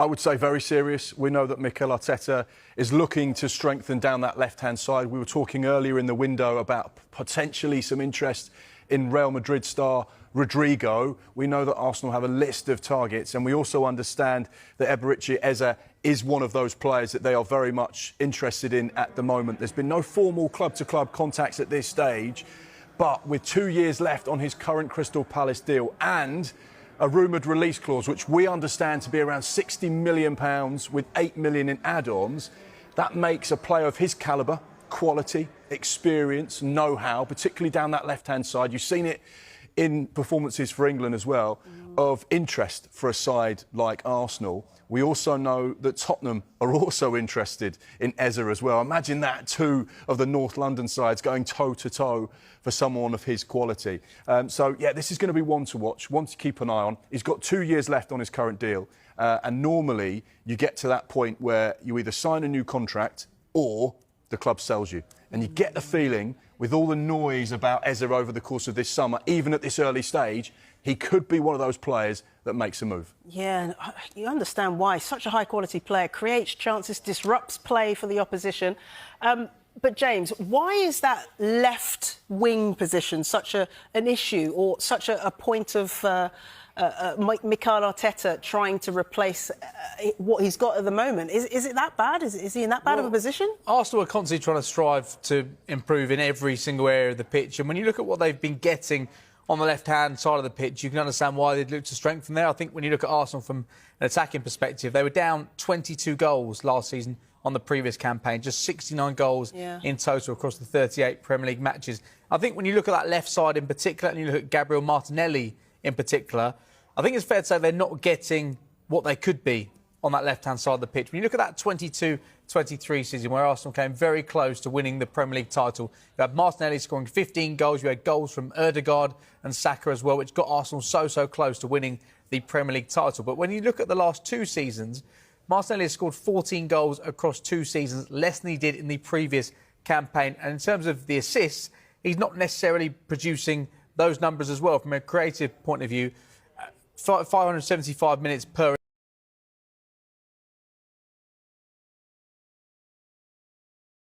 I would say very serious. We know that Mikel Arteta is looking to strengthen down that left-hand side. We were talking earlier in the window about potentially some interest in Real Madrid star Rodrigo. We know that Arsenal have a list of targets, and we also understand that Eberechi Eze is one of those players that they are very much interested in at the moment. There's been no formal club-to-club contacts at this stage, but with 2 years left on his current Crystal Palace deal and a rumoured release clause, which we understand to be around £60 million with £8 million in add-ons, that makes a player of his calibre, quality, experience, know-how, particularly down that left-hand side. You've seen it in performances for England as well, of interest for a side like Arsenal. We also know that Tottenham are also interested in Eze as well. Imagine that, two of the North London sides going toe-to-toe for someone of his quality. So, yeah, this is going to be one to watch, one to keep an eye on. He's got 2 years left on his current deal. And normally you get to that point where you either sign a new contract or the club sells you. And you get the feeling, with all the noise about Eze over the course of this summer, even at this early stage, he could be one of those players that makes a move. Yeah, you understand why. Such a high-quality player, creates chances, disrupts play for the opposition. But, James, why is that left wing position such an issue, or such a point of Mikel Arteta trying to replace what he's got at the moment? Is it that bad? Is he in that bad of a position? Arsenal are constantly trying to strive to improve in every single area of the pitch. And when you look at what they've been getting on the left-hand side of the pitch, you can understand why they'd look to strengthen there. I think when you look at Arsenal from an attacking perspective, they were down 22 goals last season on the previous campaign, just 69 goals in total across the 38 Premier League matches. I think when you look at that left side in particular, and you look at Gabriel Martinelli in particular, I think it's fair to say they're not getting what they could be on that left-hand side of the pitch. When you look at that 22-23 season where Arsenal came very close to winning the Premier League title, you had Martinelli scoring 15 goals, you had goals from Ødegaard and Saka as well, which got Arsenal so close to winning the Premier League title. But when you look at the last 2 seasons, Martinelli has scored 14 goals across 2 seasons, less than he did in the previous campaign. And in terms of the assists, he's not necessarily producing those numbers as well. From a creative point of view, 575 minutes per